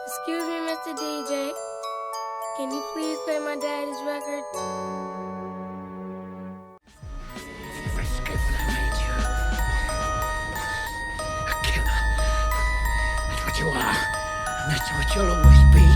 Excuse me, Mr. DJ. Can you please play my daddy's record? Escape when I made you. A killer. That's what you are. And that's what you'll always be.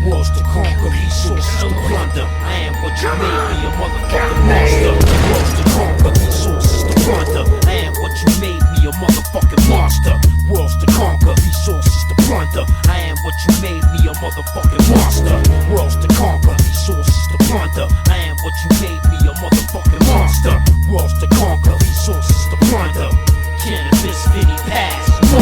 Walls to conquer, resources to plunder. I am what you made me, a motherfucking monster. Walls to conquer, resources to plunder. I am what you made me, a motherfucking monster. Worlds to conquer, resources to plunder. I am what you made me, a motherfucking monster. Worlds to conquer, resources to plunder. I am what you made me, a motherfucking monster. Worlds to conquer, resources to plunder. Canibus, Vinny Pass.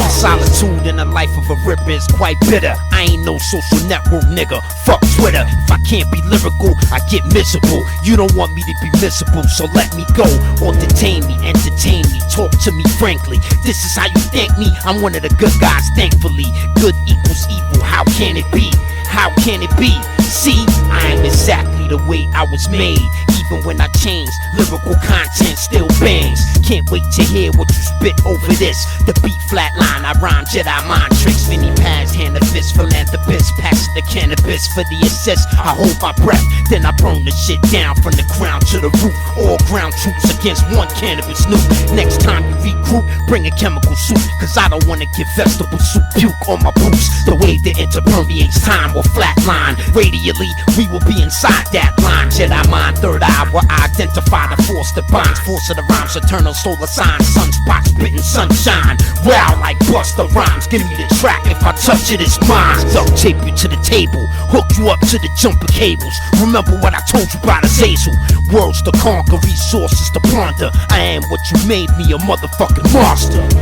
Solitude in the life of a ripper is quite bitter. I ain't no social network nigga, fuck Twitter. If I can't be lyrical, I get miserable. You don't want me to be miserable, so let me go. Or detain me, entertain me, talk to me frankly. This is how you thank me, I'm one of the good guys, thankfully. Good equals evil, how can it be? How can it be? See, I am exactly the way I was made. Even when I changed, lyrical content still bangs. Can't wait to hear what you spit over this. The beat flatline, I rhyme Jedi mind tricks. Vinny Paz, hand the fist, philanthropist. Pass the cannabis for the assist. I hold my breath, then I burn the shit down from the ground to the roof. All ground troops against one cannabis nuke. Next time you regroup, bring a chemical suit. Cause I don't wanna get vegetable soup puke on my boots. The way the interpermeates time will flatline. Radially, we will be inside that line. Jedi mind, third eye will identify the force that binds. Force of the rhymes, eternal solar signs. Sunspots, spitting sunshine. Wow, like Busta Rhymes. Give me the track, if I touch it, it's mine. Duct tape you to the table, hook you up to the jumper cables. Remember what I told you about Azazel. Worlds to conquer, resources to plunder. I am what you made me, a motherfucking monster. You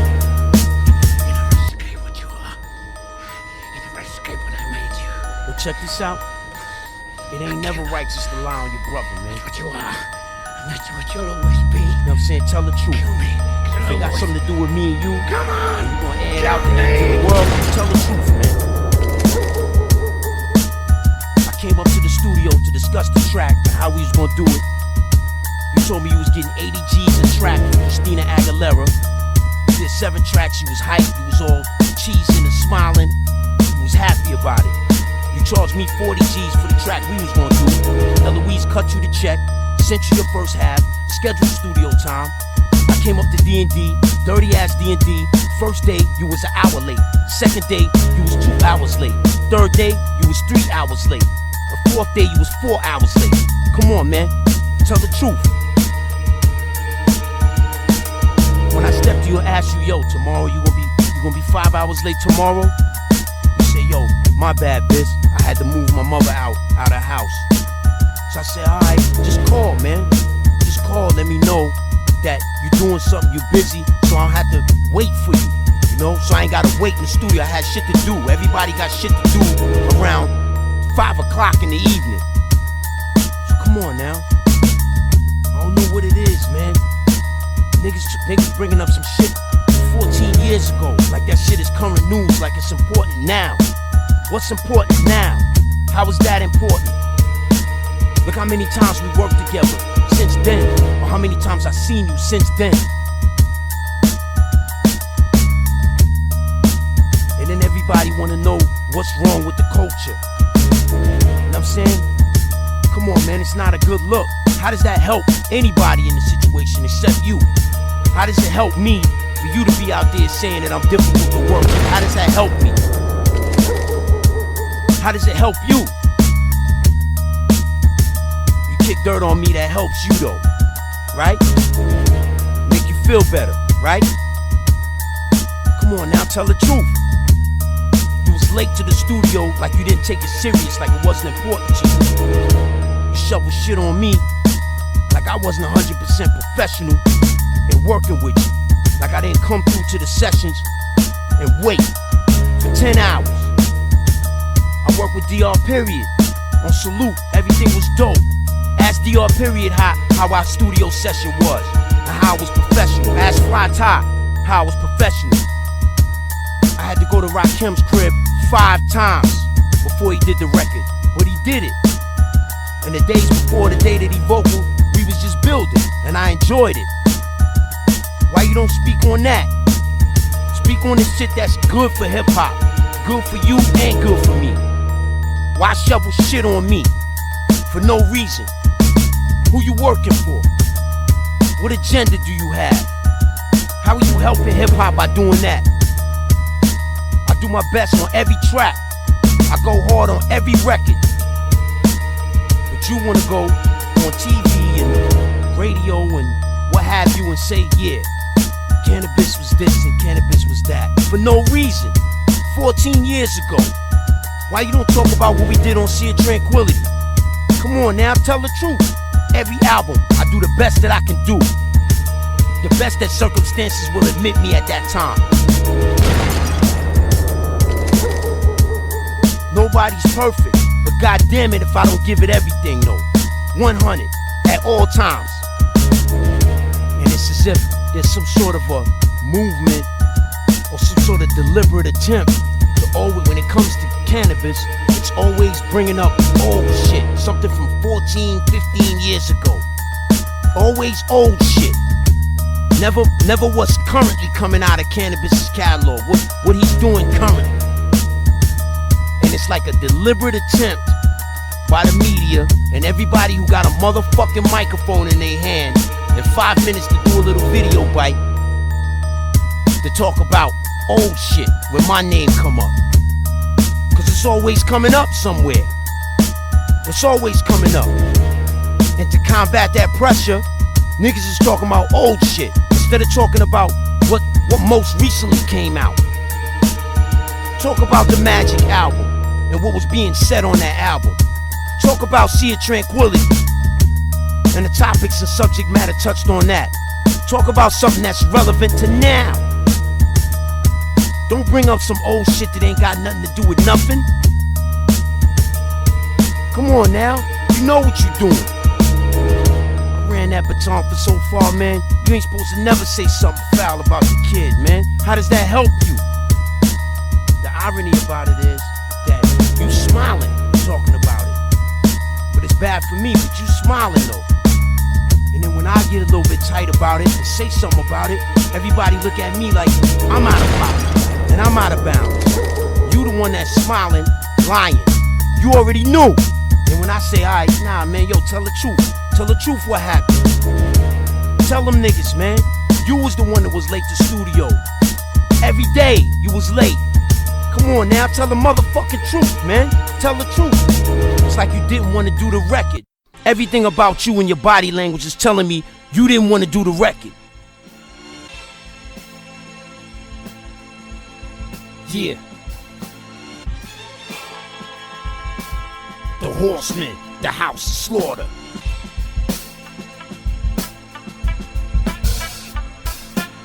never escape what you are. You never escape when I made you. Well, check this out. It ain't never righteous to lie on your brother, man. What you are. And that's what you'll always be. You know what I'm saying? Tell the truth. Kill me. If it got something to do with me and you, Come on. and you gonna air it out to the world, tell the truth, man. I came up to the studio to discuss the track and how we was gonna do it. You told me you was getting 80 G's in track with Christina Aguilera. You did 7 tracks, you was hyped, you was all cheesing and smiling. You was happy about it. You charged me 40 G's for the track we was gonna do. Eloise cut you the check, sent you your first half, scheduled studio time. I came up to D&D, dirty ass D&D. First day, you was an hour late. Second day, you was 2 hours late. Third day, you was 3 hours late. The fourth day, you was 4 hours late. Come on, man, tell the truth. When I step to you and ask you, yo, tomorrow you gonna be 5 hours late tomorrow? You say, yo, my bad, bitch. I had to move my mother out of the house. So I said, alright, just call, man. Just call, let me know that you're doing something, you're busy, so I don't have to wait for you. You know, so I ain't gotta wait in the studio. I had shit to do. Everybody got shit to do around 5 o'clock in the evening. So come on now. I don't know what it is, man. Niggas bringing up some shit 14 years ago, like that shit is current news, like it's important now. What's important now? How is that important? Look how many times we worked together since then, or how many times I seen you since then. And then everybody wanna know what's wrong with the culture. You know what I'm saying? Come on, man, it's not a good look. How does that help anybody in the situation except you? How does it help me for you to be out there saying that I'm difficult to work with? How does that help me? How does it help you? You kick dirt on me, that helps you though, right? Make you feel better, right? Come on now, tell the truth. You was late to the studio like you didn't take it serious, like it wasn't important to you. You shovel shit on me like I wasn't 100% professional in working with you. Like I didn't come through to the sessions and wait for 10 hours. I worked with DR Period on Salute. Everything was dope. Ask DR Period how our studio session was and how I was professional. Ask Fly Ty how I was professional. I had to go to Rakim's crib 5 times before he did the record, but he did it. And the days before the day that he vocal, we was just building, and I enjoyed it. Why you don't speak on that? Speak on the shit that's good for hip hop, good for you and good for me. Why shovel shit on me for no reason? Who you working for? What agenda do you have? How are you helping hip-hop by doing that? I do my best on every track. I go hard on every record. But you wanna go on TV and radio and what have you and say, yeah, Canibus was this and Canibus was that. For no reason. 14 years ago. Why you don't talk about what we did on Sea of Tranquility? Come on now, tell the truth. Every album, I do the best that I can do. The best that circumstances will admit me at that time. Nobody's perfect, but goddamn it if I don't give it everything though. 100 at all times. And it's as if there's some sort of a movement or some sort of deliberate attempt to always, when it comes to Canibus, it's always bringing up old shit. Something from 14, 15 years ago. Always old shit. Never what's currently coming out of Canibus's catalog. What he's doing currently. And it's like a deliberate attempt by the media and everybody who got a motherfucking microphone in their hand in 5 minutes to do a little video bite to talk about old shit when my name come up. Cause it's always coming up somewhere. It's always coming up. And to combat that pressure, niggas is talking about old shit instead of talking about what most recently came out. Talk about the Magic album and what was being said on that album. Talk about Sea of Tranquility and the topics and subject matter touched on that. Talk about something that's relevant to now. Don't bring up some old shit that ain't got nothing to do with nothing. Come on now, you know what you're doing. I ran that baton for so far, man. You ain't supposed to never say something foul about the kid, man. How does that help you? The irony about it is that you smiling talking about it. But it's bad for me, but you smiling though. And then when I get a little bit tight about it and say something about it, everybody look at me like I'm out of pocket and I'm out of bounds. You the one that's smiling, lying. You already knew. And when I say, alright, nah, man, yo, tell the truth. Tell the truth what happened. Tell them niggas, man. You was the one that was late to studio. Every day, you was late. Come on now, tell the motherfucking truth, man. Tell the truth. It's like you didn't want to do the record. Everything about you and your body language is telling me you didn't want to do the record. Yeah. The Horsemen, the House of Slaughter.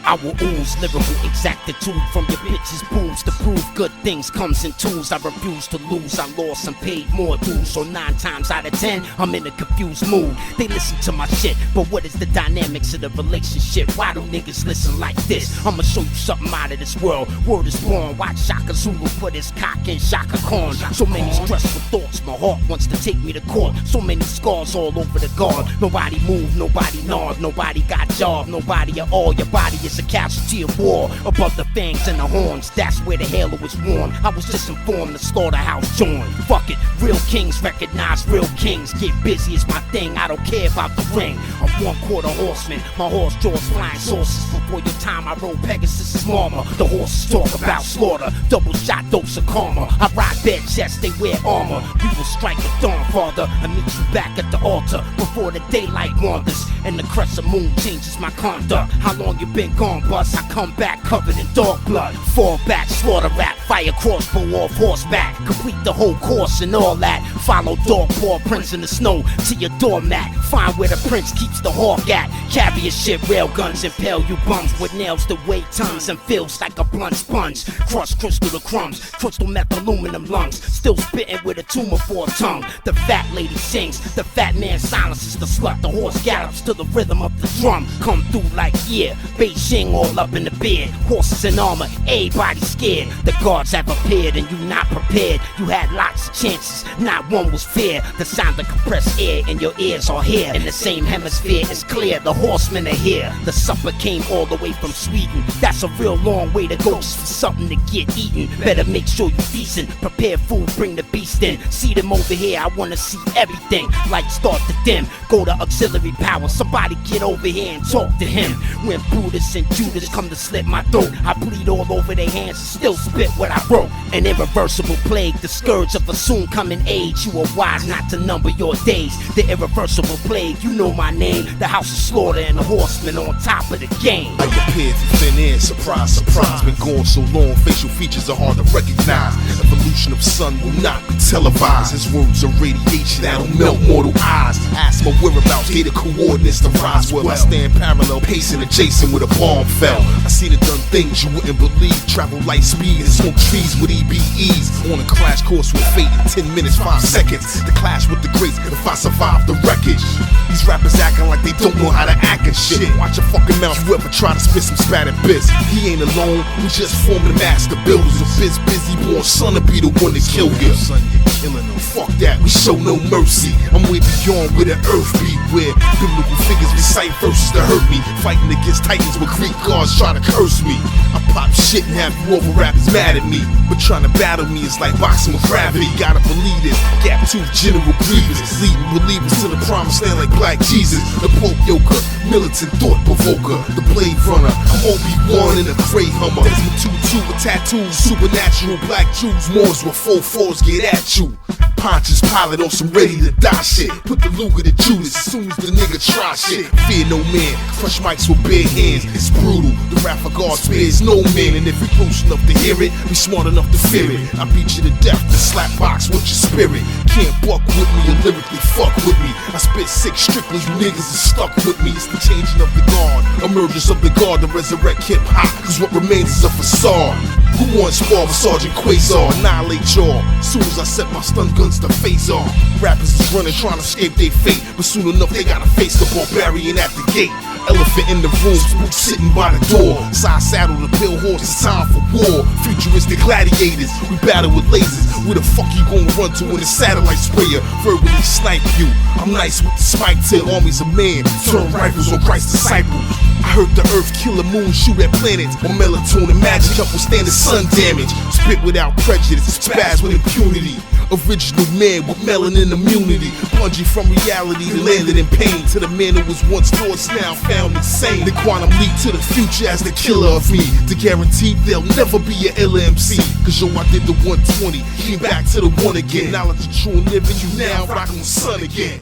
I will ooze lyrical exactitude from your bitches' boobs. To prove good things comes in twos. I refuse to lose. I lost and paid more dues. So 9 times out of 10, I'm in a confused mood. They listen to my shit, but what is the dynamics of the relationship? Why do niggas listen like this? I'ma show you something out of this world. Word is born. Watch Shaka Zulu put his cock in Shaka Khan. So many stressful thoughts. My heart wants to take me to court. So many scars all over the guard. Nobody move, nobody nod, nobody got job, nobody at all. Your body is a casualty of war. Above the fangs and the horns, that's where the halo is worn. I was just informed the slaughterhouse joined. Fuck it, real kings recognize real kings. Get busy is my thing, I don't care about the ring. I'm 1/4 horseman, my horse draws flying saucers. Before your time I rode Pegasus' armor. The horses talk about slaughter, double shot dose of karma. I ride bare chests, they wear armor. We will strike at dawn, father, and meet you back at the altar. Before the daylight wanders and the crescent moon changes my conduct. How long you been gone, bus? I come back covered in dog blood. Fall back, slaughter rap, fire crossbow off horseback. Complete the whole course and all that. Follow dog paw prints in the snow to your doormat. Find where the prince keeps the hawk at. Carry your shit, rail guns, impale you bums with nails that weigh tons and feels like a blunt sponge. Crush crystal to crumbs, crystal meth aluminum lungs. Still spitting with a tumor for a tongue. The fat lady sings, the fat man silences the slut. The horse gallops to the rhythm of the drum. Come through like yeah, Beijing ching all up in the beard. Horses in armor, everybody scared. The guards have appeared and you not prepared. You had lots of chances, not one was fair. The sound of compressed air in your ears are here. In the same hemisphere, it's clear the horsemen are here. The supper came all the way from Sweden. That's a real long way to go just for something to get eaten. Better make sure you're decent. Prepare food, bring the beast in. See them over here, I wanna see everything. Lights start to dim, go to auxiliary power. Somebody get over here and talk to him. When Brutus and Judas come to slit my throat, I bleed all over their hands and still spit what I wrote. An irreversible plague, the scourge of a soon coming age. You are wise not to number your days. The irreversible plague, you know my name. The house of slaughter and the horsemen on top of the game. I appeared from thin air, surprise, surprise. Been gone so long, facial features are hard to recognize. Evolution of sun will not be televised. His words are radiation that'll melt mortal eyes. Ask my whereabouts, data coordinates to rise. Well, I stand parallel, pacing adjacent where the bomb fell. I see the done things you wouldn't believe. Travel light speed and smoke trees with EBEs. On a crash course with fate in 10 minutes, 5 seconds. The clash with the greats if I survive the wreckage. These rappers acting like they don't know how to act and shit. Watch your fucking mouth, you ever try to spit some spattered bits. He ain't alone, we just formed the master builders. A biz busy born son to be the one to kill you. Son, you're killing them. Fuck that, we show no mercy. I'm way beyond where the earth be, where biblical figures recite verses to hurt me. Fighting against titans with Greek gods try to curse me. I pop shit and have you over rappers mad at me. But trying to battle me is like boxing with gravity. Gotta believe this, gap tooth General Grievous. Leading believers to the promised land like Black Jesus. The Pope Yoker, militant thought provoker. The Blade Runner, I'm Obi-Wan in a gray Hummer. Desmond Tutu with tattoos, supernatural black Jews. Moors with 4-4s get at you. Pontius Pilate on some ready to die shit. Put the Luger to Judas as soon as the nigga try shit. Fear no man, crush mics with bare hands. It's brutal, the rap of God spares no man. And if you close enough to hear it, be smart enough to fear it. I beat you to death, to slap box with your spirit. Can't buck with me or lyrically fuck with me. I spit sick strictly, you niggas are stuck with me. It's the changing of the guard, emergence of the guard to resurrect hip hop. Cause what remains is a facade. Who wants spar with Sergeant Quasar? Annihilate y'all. Soon as I set my stun guns to phase off. Rappers is running trying to escape their fate, but soon enough they gotta face the barbarian at the gate. Elephant in the room, spook sitting by the door. Side saddle the pale horse, it's time for war. Futuristic gladiators, we battle with lasers. Where the fuck you gonna run to when the satellite sprayer verbally snipe you? I'm nice with the spike tail, armies of men turn rifles on Christ's disciples. I heard the earth kill a moon, shoot at planets. On melatonin magic help withstand the sun damage. Spit without prejudice, spaz with impunity. Original man with melanin immunity. Plunging from reality to landed in pain. To the man who was once lost, now found insane. The quantum leap to the future as the killer of me. To guarantee there'll never be an LMC. Cause yo, I did the 120, came back to the one again. Knowledge of true and living, you now rockin' with sun again.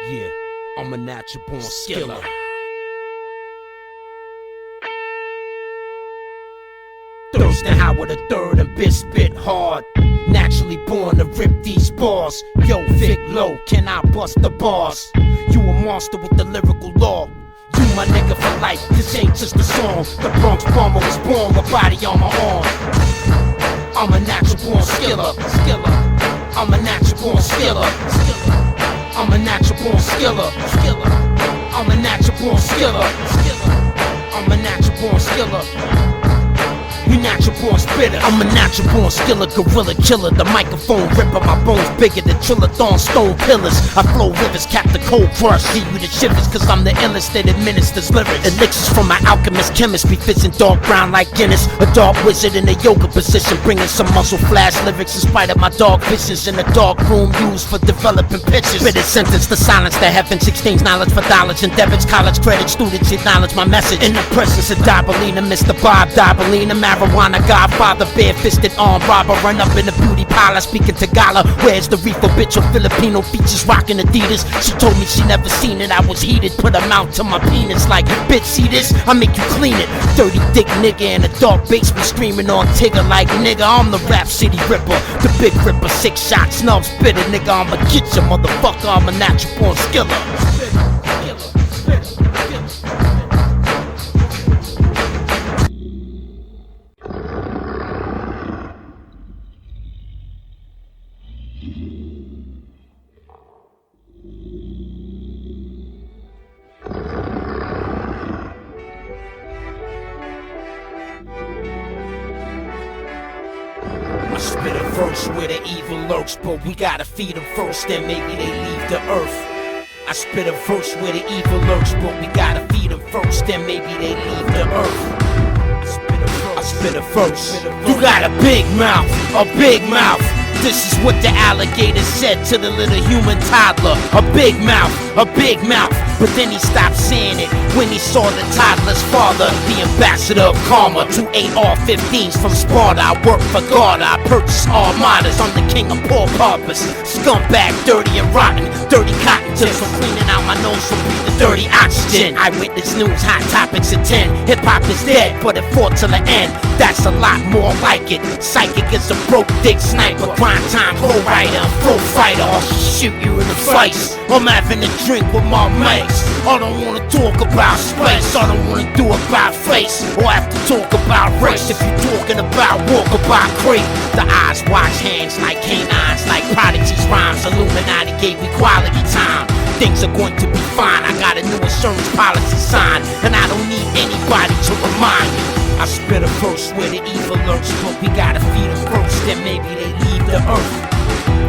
Yeah, I'm a natural born skiller. Thurston Howard the third and bitch spit hard. Naturally born to rip these bars. Yo, Vic Low, can I bust the bars? You a monster with the lyrical law. You my nigga for life, this ain't just a song. The Bronx Bomber was born with body on my arm. I'm a natural born skiller. I'm a natural born skiller. I'm a natural born skiller. I'm a natural born skiller. I'm a natural born skiller. You natural born spitter. I'm a natural born skiller, gorilla killer. The microphone ripping my bones bigger than Trillathon stone pillars. I flow rivers, cap the cold crush, give you the shivers. Cause I'm the illest that administers lyrics. Elixirs from my alchemist chemist, be fizzing dark brown like Guinness. A dark wizard in a yoga position, bringing some muscle flash lyrics in spite of my dark visions. In a dark room used for developing pitches. Spitted sentence to silence the heavens, exchange knowledge for dollars and debits. College credit students acknowledge my message. In the presence of Dabalina, Mr. Bob Dabalina, marijuana godfather, bare-fisted armed robber. Run up in the beauty parlor, speaking Tagalog. Where's the reefer bitch or Filipino features rocking Adidas? She told me she never seen it, I was heated. Put her mouth to my penis like, bitch, see this? I make you clean it. Dirty dick nigga in a dark basement screaming on Tigger like, nigga, I'm the Rap City Ripper. The big ripper, 6 shots, snub spitter, nigga, I'ma get ya, motherfucker, I'm a natural born skiller. spit a verse where the evil lurks, but we gotta feed them first, then maybe they leave the earth. I spit a verse where the evil lurks, but we gotta feed them first, then maybe they leave the earth. I spit a verse. You got a big mouth, a big mouth. This is what the alligator said to the little human toddler. A big mouth, a big mouth. But then he stopped saying it when he saw the toddler's father, the ambassador of karma. 2 AR-15s from Sparta. I work for God, I purchase armadas. I'm the king of poor paupers. Scumbag, dirty and rotten. Dirty cotton tips from cleaning out my nose from breathing dirty oxygen. Eyewitness news, hot topics at 10. Hip-hop is dead, but it fought till the end. That's a lot more like it. Psychic is a broke dick sniper. Grind time, co-writer, full fighter. I'll shoot you in the face. I'm having a drink with my mates. I don't wanna talk about space. I don't wanna do about face or have to talk about race. If you're talking about walk about creep, the eyes watch hands like canines, like prodigies rhymes. Illuminati gave me quality time. Things are going to be fine. I got a new insurance policy signed, and I don't need anybody to remind me. I spit a verse where the evil lurks, but we gotta feed them first, then maybe they leave the earth.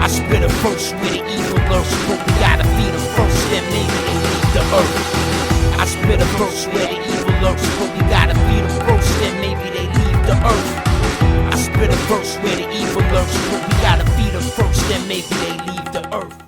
I spit a verse where the evil lurks, but we gotta feed them first, then maybe they leave the earth. I spit a verse where the evil lurks, but we gotta feed them first, then maybe they leave the earth. I spit a verse where the evil lurks, but we gotta feed them first, then maybe they leave the earth.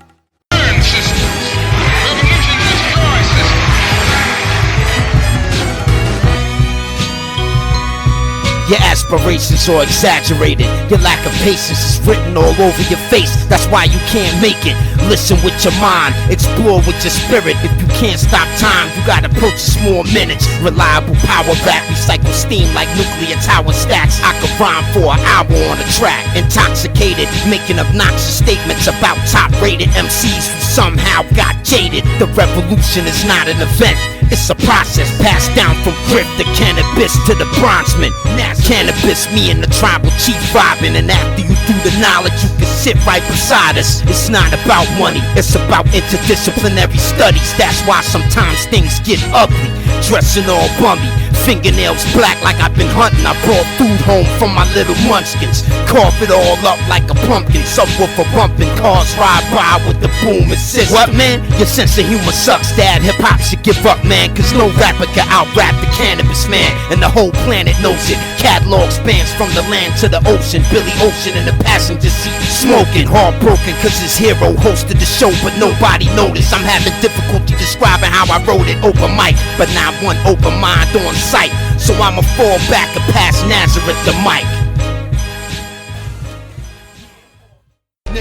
Your aspirations are exaggerated. Your lack of patience is written all over your face. That's why you can't make it. Listen with your mind, explore with your spirit. If you can't stop time, you gotta purchase more minutes. Reliable power back, recycle steam like nuclear tower stacks. I could rhyme for an hour on a track. Intoxicated, making obnoxious statements about top-rated MCs who somehow got jaded. The revolution is not an event. It's a process passed down from Griff to Canibus to the Bronzeman. Now Canibus, me and the tribal chief vibing. And after you do the knowledge, you can sit right beside us. It's not about money, it's about interdisciplinary studies. That's why sometimes things get ugly. Dressing all bummy, fingernails black like I've been hunting. I brought food home from my little munchkins. Cough it all up like a pumpkin. Subwoofer bumping, cars ride by with the boom assist. What, man? Your sense of humor sucks, dad. Hip-hop should give up, man, cause no rapper can out-rap the Canibus man. And the whole planet knows it. Catalog spans from the land to the ocean. Billy Ocean in the passenger seat, smoking. Heartbroken cause his hero hosted the show, but nobody noticed. I'm having difficulty describing how I wrote it over mic, but not one open mind on sight. So I'ma fall back and pass Nazareth the mic.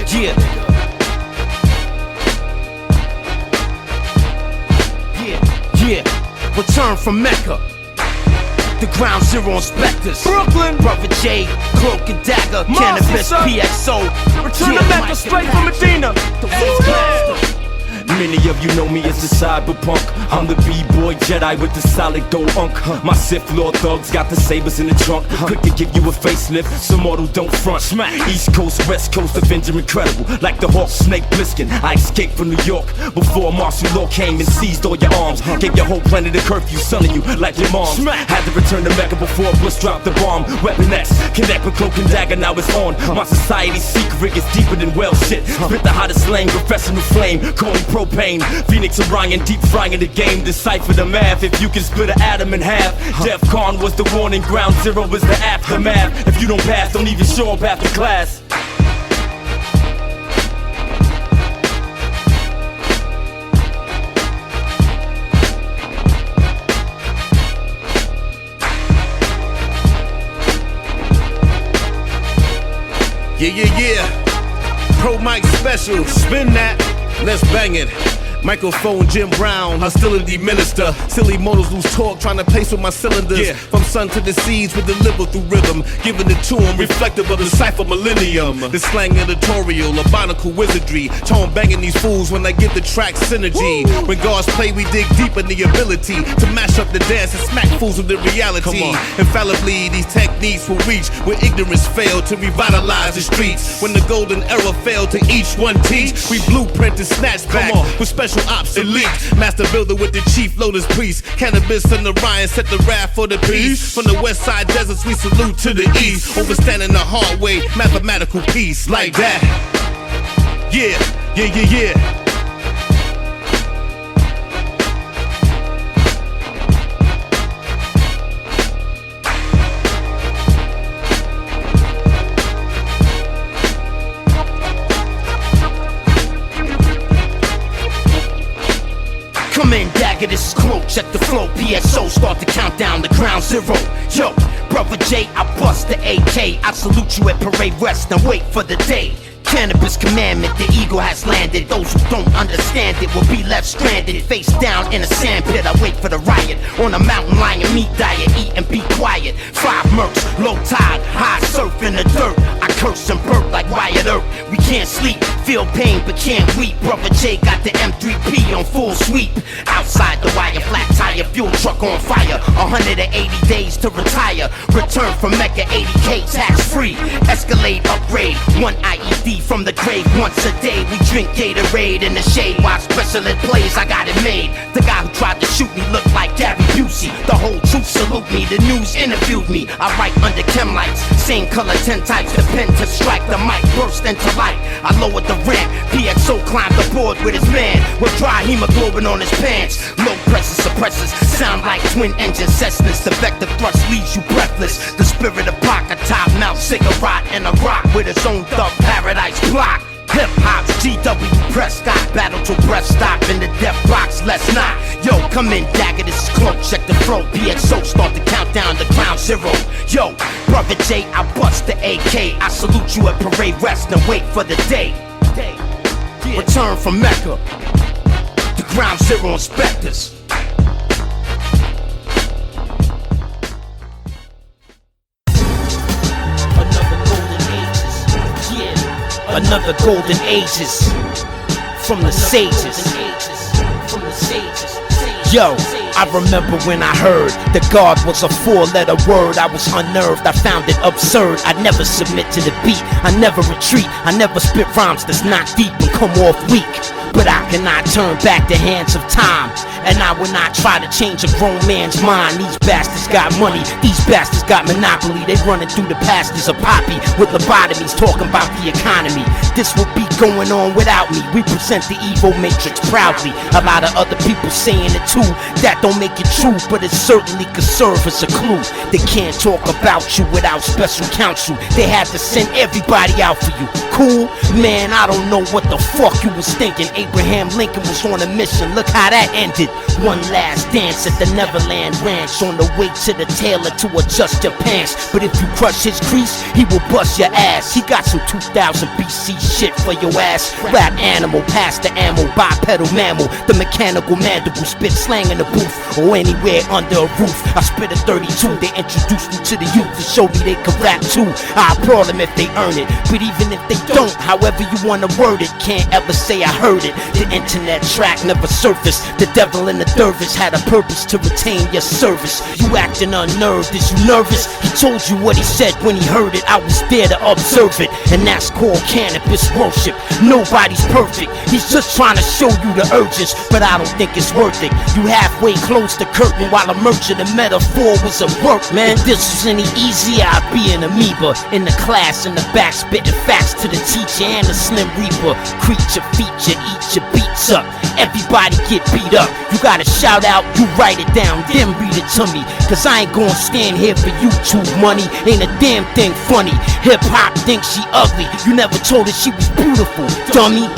Yeah. Yeah. Return from Mecca. The ground zero inspectors. Brooklyn. Brother J, Cloak and Dagger, Canibus, PXO. Return to Mecca straight from Medina. The Waste Master. Many of you know me as the cyberpunk. I'm the B-boy Jedi with the solid gold unk. My Sith Lord thugs got the sabers in the trunk. Quick to give you a facelift, so mortal don't front. Smack. East Coast, West Coast, Avenger incredible. Like the Hawk, Snake Plissken. I escaped from New York before martial law came and seized all your arms. Gave your whole planet a curfew, son of you like your mom. Had to return to Mecca before Bush dropped the bomb. Weapon X, connect with Cloak and Dagger, now it's on. My society's secret is deeper than well shit. Spit the hottest slang, professional flame, calling propane. Phoenix Orion, deep frying the game. Decipher the math if you can split an atom in half. DEFCON was the warning, ground zero is the aftermath. If you don't pass, don't even show up after class. Yeah. Pro Mike special, spin that, let's bang it. Microphone Jim Brown, hostility minister. Silly models lose torque, trying to pace with my cylinders. From sun to the seas, we deliver through rhythm. Giving it to them, reflective of the cipher millennium. The slang editorial, a barnacle wizardry. Tone banging these fools when I give the track synergy. When God's play, we dig deep in the ability to mash up the dance and smack fools with the reality. Infallibly, these techniques will reach where ignorance failed to revitalize the streets. When the golden era failed to each one teach, we blueprint and snatch back with special special ops elite. Master builder with the chief lotus priest. Canibus and Orion set the wrath for the peace. From the west side deserts we salute to the east. Overstanding the hard way, mathematical peace. Like that. Yeah, yeah, yeah, yeah. Come in, dagger, this is Cloak, check the flow, PXO, start the countdown to ground zero. Yo, brother J, I bust the AK, I salute you at parade rest and wait for the day. Canibus commandment, the eagle has landed. Those who don't understand it will be left stranded. Face down in a sand pit, I wait for the riot. On a mountain lion meat diet, eat and be quiet. 5 mercs, low tide, high surf in the dirt. I curse and burp like Wyatt Earp. We can't sleep, feel pain but can't weep. Brother J got the M3P on full sweep. Outside the wire, flat tire, fuel truck on fire. 180 days to retire. Return from Mecca, 80K tax free. Escalade, upgrade, 1 IED from the grave once a day. We drink Gatorade in the shade. While special ed plays, I got it made. The guy who tried to shoot me looked like Gary Busey. The whole truth salute me. The news interviewed me. I write under chem lights. Same color 10 types. The pen to strike. The mic burst into light. I lowered the ramp. PXO climbed aboard with his man. With dry hemoglobin on his pants. Low pressure suppressors. Sound like twin engine Cessnas. The vector thrust leaves you breathless. The spirit of Pac, a top mouth cigarette and a rock with his own thug paradise block. Hip hop's GW Prescott. Battle to breath stop in the death box. Let's not. Yo, come in, dagger, this is Cloak. Check the flow. PXO, start the countdown to ground zero. Yo, brother J, I bust the AK. I salute you at parade rest and wait for the day. Return from Mecca. The ground zero inspectors. Another golden ages from the sages. Yo, I remember when I heard the God was a 4-letter word. I was unnerved, I found it absurd. I never submit to the beat, I never retreat. I never spit rhymes that's not deep and come off weak. But I cannot turn back the hands of time, and I will not try to change a grown man's mind. These bastards got money, these bastards got monopoly. They running through the pastures of poppy with lobotomies, talking about the economy. This will be going on without me. We present the evil matrix proudly. A lot of other people saying it too. That don't make it true, but it certainly could serve as a clue. They can't talk about you without special counsel. They had to send everybody out for you. Cool? Man, I don't know what the fuck you was thinking. Abraham Lincoln was on a mission, look how that ended. One last dance at the Neverland Ranch, on the way to the tailor to adjust your pants. But if you crush his crease, he will bust your ass. He got some 2000 BC shit for your ass. Rap animal, pass the ammo, bipedal mammal. The mechanical mandible, spit slang in the booth or anywhere under a roof. I spit a 32, they introduced me to the youth to show me they could rap too. I applaud them if they earn it, but even if they don't, however you wanna word it, can't ever say I heard it. The internet track never surfaced. The devil and the dervish had a purpose to retain your service. You acting unnerved, is you nervous? He told you what he said when he heard it. I was there to observe it, and that's called Canibus worship. Nobody's perfect, he's just trying to show you the urges, but I don't think it's worth it. You halfway closed the curtain while emerging the metaphor was at work, man. If this was any easier, I'd be an amoeba in the class in the back, spitting facts to the teacher and the slim reaper. Creature, feature, eat your beats up. Everybody get beat up. You gotta shout out, you write it down, then read it to me. Cause I ain't gonna stand here for YouTube money. Ain't a damn thing funny. Hip hop thinks she ugly. You never told her she was beautiful, dummy.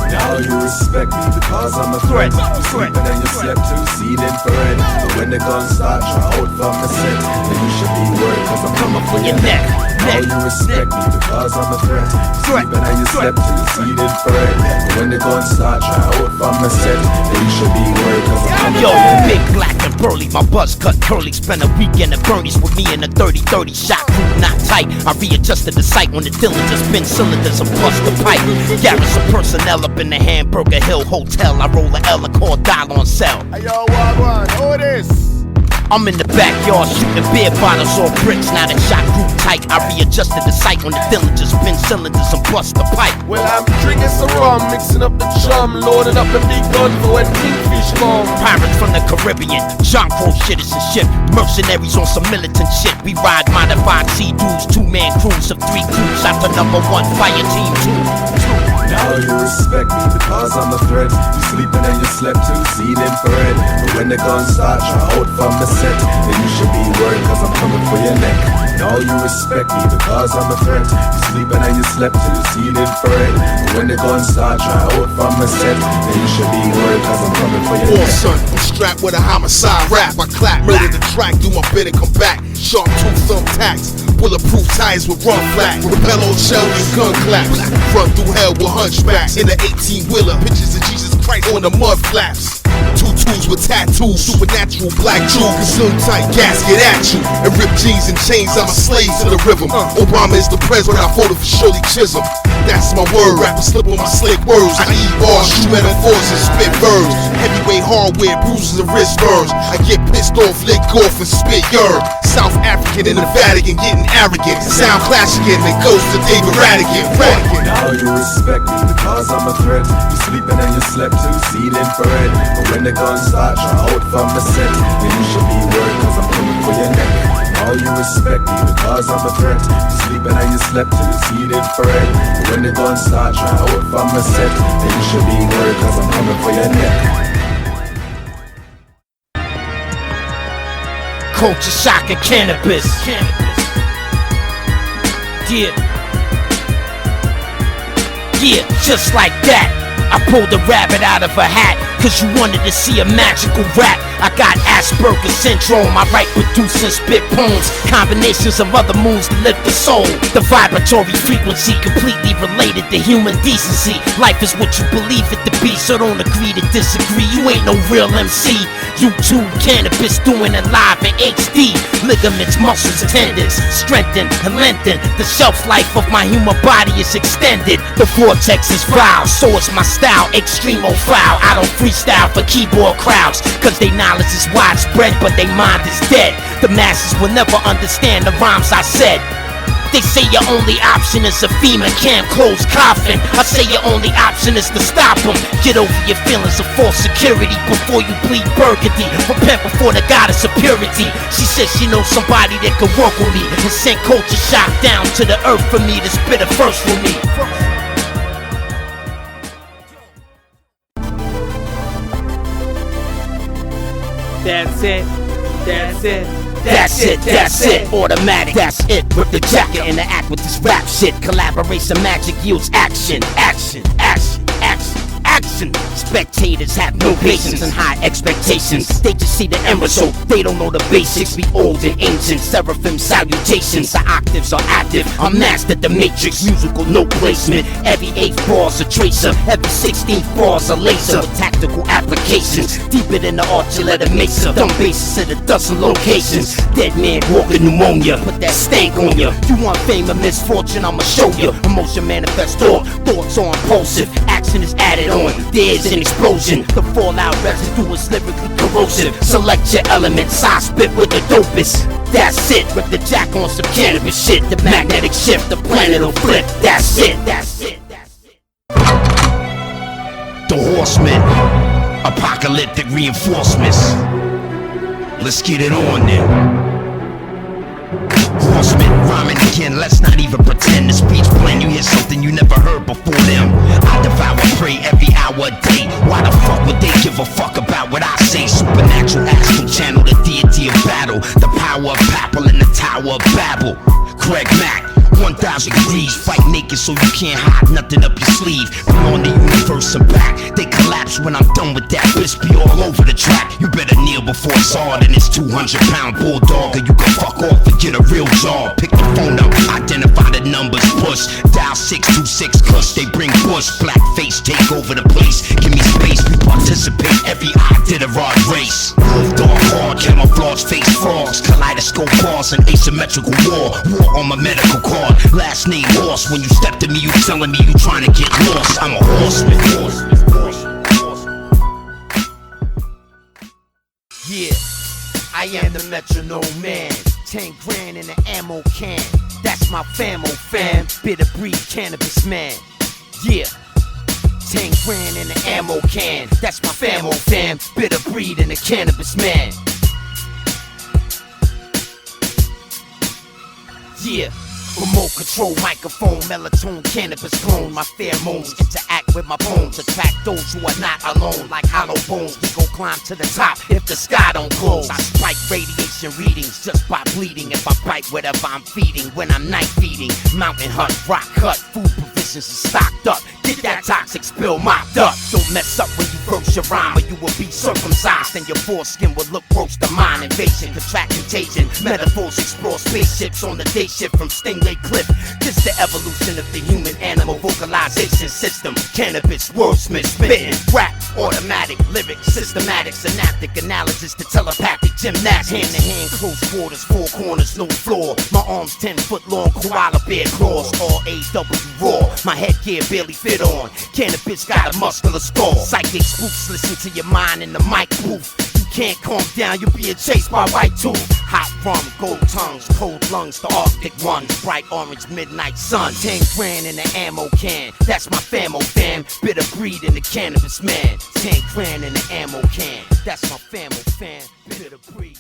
Now you respect me because I'm a threat. You sleeping and you slept to see it infrared. But when the guns start, try out from the set. Then you should be worried cause I'm coming for your neck. Now you respect me because I'm a threat. You sleeping and you slept to see it infrared. But when the guns start, try out from the set. Then you should be worried cause I'm coming for your neck. Big, black and burly, my buzz cut curly. Spent a weekend at Bernie's with me in a 30-30 shot group, not tight. I readjusted the sight when the Dillinger spin cylinders and bust the pipe. Garrison personnel up in the Hamburger Hill Hotel. I roll a L and call dial on cell. Hey yo, what? Who this? I'm in the backyard shooting beer bottles or bricks. Now the shot grew tight, I readjusted the sight on the Dillinger, spin cylinders and bust the pipe. Well, I'm drinking some rum, mixing up the chum, loading up the big gun for when kingfish come. Pirates from the Caribbean, John Crow shit is a ship. Mercenaries on some militant shit. We ride modified Sea-Doos, 2-man crews of 3 crews out to number 1 fire team 2. Now you respect me because I'm a threat. You sleeping and you slept too, seen infrared. But when the guns start, try out from the set. Then you should be worried cause I'm coming for your neck. Now you respect me because I'm a threat. You sleeping and you slept too, seen infrared. But when the guns start, try out from the set. Then you should be worried cause I'm coming for your neck. Son, I'm strapped with a homicide rap. I clap, murder the track, do my bit and come back. Sharp tooth thumbtacks, bulletproof tires with run flat. Repel on shell and gun claps. Run through hell with hunchbacks in the 18-wheeler. Pictures of Jesus Christ on the mud flaps. 2 twos with tattoos, supernatural black jewel, consume tight gasket at you. And ripped jeans and chains, I'm a slave to the rhythm. Obama is the president, I voted for Shirley Chisholm. That's my word, rappers slip on my slick words. I eat bars, shoot metaphors and spit verbs. Heavyweight hardware, bruises and wrist burns. I get pissed off, lick off and spit yerb. South African in the Vatican, getting arrogant. Sound clash again, then goes to David Radigan. Now you respect me because I'm a threat. You sleeping and you slept too, seen infrared. But when the guns start, try out from the set. Then you should be worried cause I'm coming for your neck. Now you respect me because I'm a threat. You sleeping and you slept too, seen infrared. But when the guns start, try out from the set. Then you should be worried cause I'm coming for your neck. Culture shock and Canibus. Yeah, just like that. I pulled a rabbit out of a hat, cause you wanted to see a magical rap. I got Asperger's syndrome, I write, produce and spit poems. Combinations of other moves to lift the soul. The vibratory frequency completely related to human decency. Life is what you believe it to be, so don't agree to disagree. You ain't no real MC. YouTube Canibus doing it live in HD. Ligaments, muscles, tendons strengthen and lengthen. The shelf life of my human body is extended. The vortex is vile, so it's my style, extremophile. I don't freestyle for keyboard crowds, cause they knowledge is widespread, but they mind is dead. The masses will never understand the rhymes I said. They say your only option is a FEMA camp closed coffin. I say your only option is to stop them. Get over your feelings of false security before you bleed burgundy. Repent before the goddess of purity. She says she knows somebody that could work with me and send culture shock down to the earth for me to spit a verse for me. That's it. That's it. That's it, that's it, automatic, that's it. With the jacket and the act with this rap shit. Collaboration magic yields action, action, action, action, action. Spectators have no patience and high expectations. They just see the end result, they don't know the basics. We old and ancient, seraphim salutations. The octaves are active, I'm mastered the matrix. Musical note placement, every 8th bar's a tracer. Every 16th bar's a laser with tactical applications. Deeper than the Archuleta Mesa. Dumb bases at a dozen locations. Dead man walking pneumonia, put that stank on ya. You want fame or misfortune, I'ma show ya. Emotion manifest thought, thoughts are impulsive. Action is added on, there's an explosion. The fallout residue is lyrically corrosive. Select your elements, I spit with the dopest. That's it, rip the jack on some cannabis shit. The magnetic shift, the planet'll flip. That's it, that's it, that's it. The horsemen, apocalyptic reinforcements. Let's get it on then. Horsemen, rhyming again, let's not even pretend. The speech plan, you hear something you never heard before them. I devour prey every hour a day. Why the fuck would they give a fuck about what I say? Supernatural astral channel, the deity of battle. The power of Papal in the Tower of Babel. Craig Mack, 1000 degrees, fight naked so you can't hide nothing up your sleeve. Beyond the universe and back, they collapse when I'm done with that. Bitch be all over the track. You better kneel before it's hard and it's 200-pound bulldog, or you can fuck off and get a real job. Pick the phone up, identify the numbers, push dial 626 cause they bring Bush. Black face take over the place. Give me space, we participate every Iditarod race. Wolf dog hard, camouflage face frogs, kaleidoscope bars and asymmetrical war. War on my medical card, last name Horse. When you step to me, you telling me you trying to get lost. I'm a horseman. Yeah, I am the metronome man. 10 grand in an ammo can. That's my famo fam. Bitter breed cannabis man. Yeah. 10 grand in an ammo can. That's my famo fam. Bitter breed and a cannabis man. Yeah. Remote control, microphone, melatonin, cannabis clone. My pheromones interact with my bones. Attract those who are not alone. Like hollow bones, we gon' climb to the top if the sky don't close. I spike radiation readings just by bleeding. If I bite whatever I'm feeding when I'm night feeding. Mountain hut, rock cut, food provisions is stocked up. Get that toxic spill mopped up. Don't mess up when you verse your rhyme or you will be circumcised. And your foreskin will look gross to mine. Invasion, contract contagion. Metaphors explore spaceships on the day shift from Stingray Cliff. This the evolution of the human animal vocalization system. Cannabis, wordsmith, spitting, rap, automatic, lyric, systematic, synaptic analysis to telepathic gymnastics. Hand to hand, close quarters, four corners, no floor. My arms 10 foot long, koala bear claws, all AW raw. My headgear barely fit on. Cannabis got a muscular skull. Psychic spooks listen to your mind in the mic booth. You can't calm down, you're being chased by white tooth. Hot rum, gold tongues, cold lungs, the Arctic ones. Bright orange midnight sun. 10 grand in an ammo can. That's my famo fam. Bitter breed in the cannabis man. 10 grand in an ammo can. That's my famo fam. Bitter breed.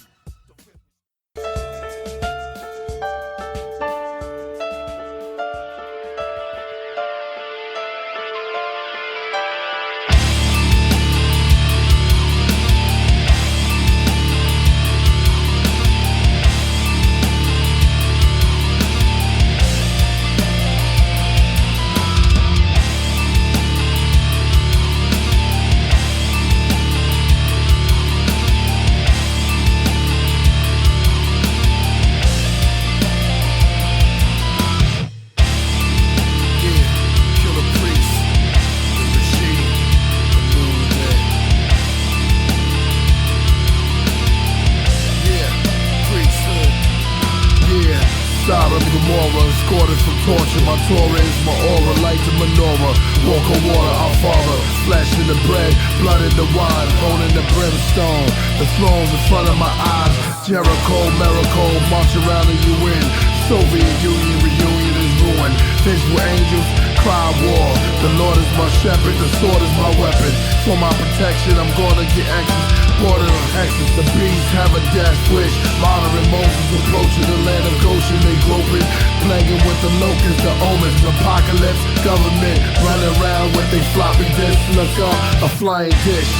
Sodom, Gomorrah, escorted from torture. My Torah is my aura, light to menorah. Walk on water, our Father. Flesh in the bread, blood in the wine, bone in the brimstone. The thrones in front of my eyes. Jericho, miracle, march around and you win. Soviet Union reunion is ruined. Visual angels, cry war. The Lord is my shepherd, the sword is my weapon. For my protection, I'm gonna get anxious. Border of Texas, the bees have a death wish. Modern Moses approaching the land of Goshen, they groping, plaguing with the locusts, the omens, apocalypse, government running around with they floppy disk. Look up, a flying dish.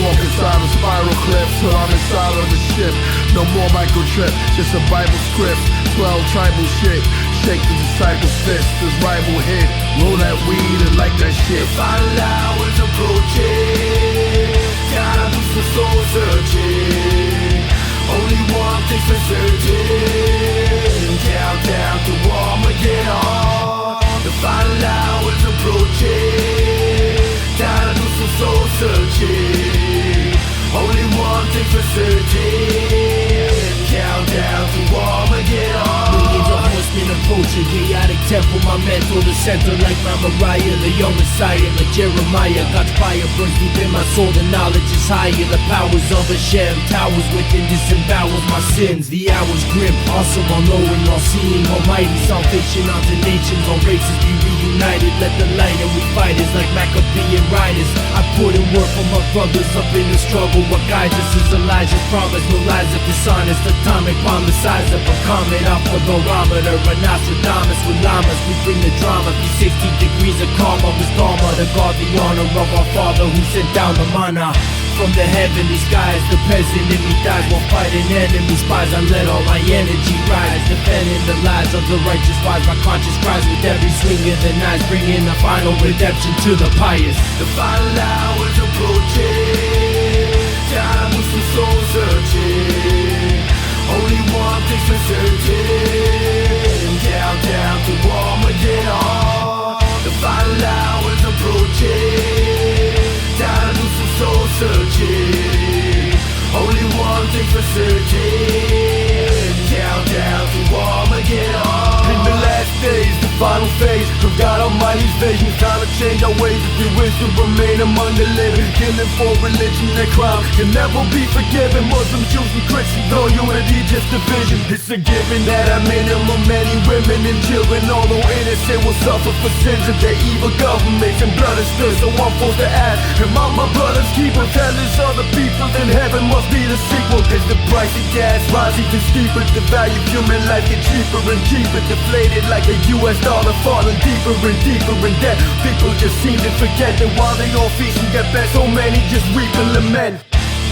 Walk inside a spiral cliff till I'm inside of the ship. No more microtrip, just a Bible script. 12 tribal shit. Shake the disciples' fist, this rival hit. Roll that weed and like that shit. The final hour's approaching. Gotta do some soul searching. Only one thing's for certain. Countdown to Armageddon. The final hour's approaching. Gotta do some soul searching. Only one thing's for certain. Countdown to Armageddon. Millions of horsemen approaching, chaotic temple, my mental, the center like my Mariah, the young Messiah, like Jeremiah. God's fire burns deep in my soul, the knowledge is higher. The powers of Hashem, towers within, disembowels my sins. The hour's grim, awesome, all-knowing, all-seeing, almighty. Salvation unto nations, all races be reunited. Let the light and we fighters like Maccabean riders. I put in work for my brothers up in the struggle. What guides us is Elijah's promise, no lies of dishonest. Atomic bomb the size of a comet off the barometer. A Nostradamus with llamas, we bring the drama. 360 degrees of karma with Dharma, to guard the honor of our Father who sent down the manna from the heavenly skies. The peasant in me dies while fighting enemy spies. I let all my energy rise, defending the lies of the righteous wise. My conscience cries with every swing of the knives, bringing the final redemption to the pious. The final hour's approaching. Time for some soul searching. Only one thing's for certain. Countdown to Armageddon. The final hour's approaching. Time to do some soul searching. Only one thing for certain. Countdown to Armageddon. In the last days, the final phase of God Almighty's vision. It's time to change our ways if we wish to remain among the living. Killing for religion and crime can never be forgiven. Muslims, Jews, and Christians, no unity, just division. It's a given that at minimum many women and children, although innocent, will suffer for sins of their evil governments and blood is still. So I'm forced to ask, am I my brother's keeper? Tell this other people, then heaven must be the sequel. As the price of gas rises even steeper, the value of human life gets cheaper and cheaper. Deflated like a US dollar, falling deeper and deeper in debt. People just seem to forget that while they all feast and get bent, so many just weep and lament.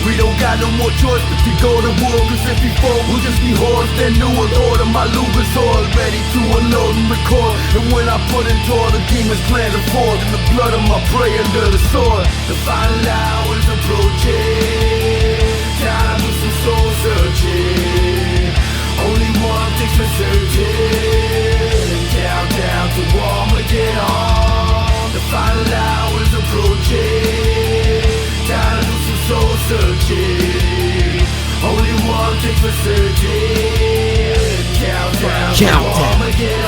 We don't got no more choice but to go to war, cause if we fall we'll just be whores. Then new world order, my Luger's all ready to unload and record. And when I put into all the demons plans to fall, in the blood of my prey under the sword. The final hour's approaching, time to do some soul searching. Only one thing's for certain, countdown to Armageddon. The final hour's approaching, time to do some soul searching. Only one thing for certain, countdown to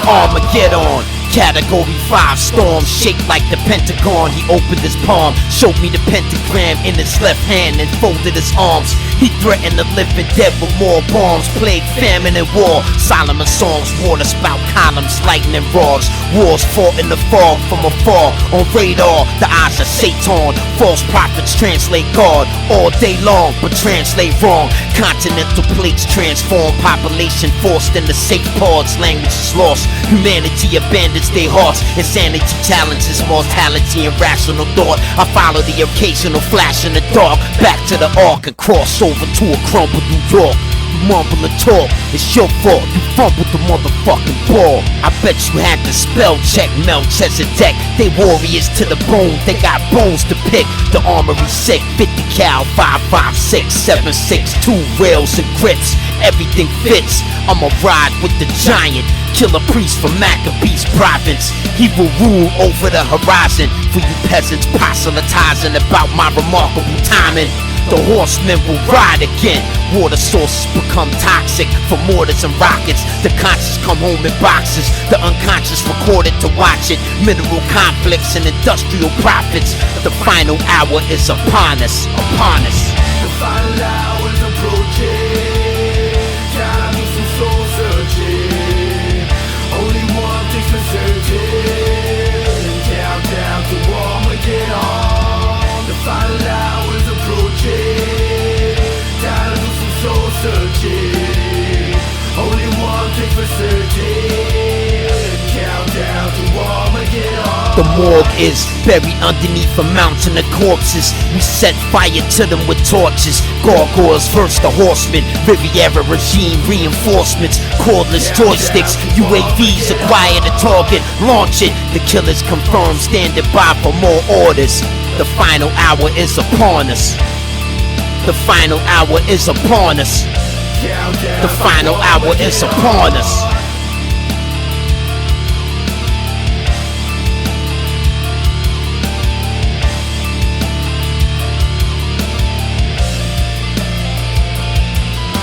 Armageddon. Category 5 storm, shaped like the Pentagon. He opened his palm, showed me the pentagram in his left hand, and folded his arms. He threatened the living dead with more bombs, plague, famine, and war. Solomon songs, water spout columns, lightning rods. Wars fought in the fog from afar. On radar, the eyes of Satan. False prophets translate God all day long, but translate wrong. Continental plates transform, population forced into safe pods. Language is lost, humanity abandoned their hearts. Insanity challenges mortality and rational thought. I follow the occasional flash in the dark, back to the ark and cross over to a crumbled New York. You mumble and talk, it's your fault. You fumbled the motherfucking ball. I bet you had the spell check Melchizedek. They warriors to the bone, they got bones to pick. The armory sick, 50 cal, 5.56, 7.62 rails and grips. Everything fits. I'ma ride with the giant, kill a priest from Maccabees province. He will rule over the horizon. For you peasants proselytizing about my remarkable timing, the horsemen will ride again. Water sources become toxic for mortars and rockets. The conscious come home in boxes, the unconscious recorded to watch it. Mineral conflicts and industrial profits. The final hour is upon us, upon us. The final hour's approaching, time to do some soul searching. Only one thing's for certain, countdown to Armageddon. The final hour's approaching, time to do some soul searching. Only one thing for certain, countdown to Armageddon. The morgue is buried underneath a mountain of corpses. We set fire to them with torches. Gargoyles versus the horsemen. Riviera regime reinforcements. Cordless joysticks. UAVs acquire the target. Launch it. The killers confirmed, standing by for more orders. The final hour is upon us. The final hour is upon us. The final hour is upon us.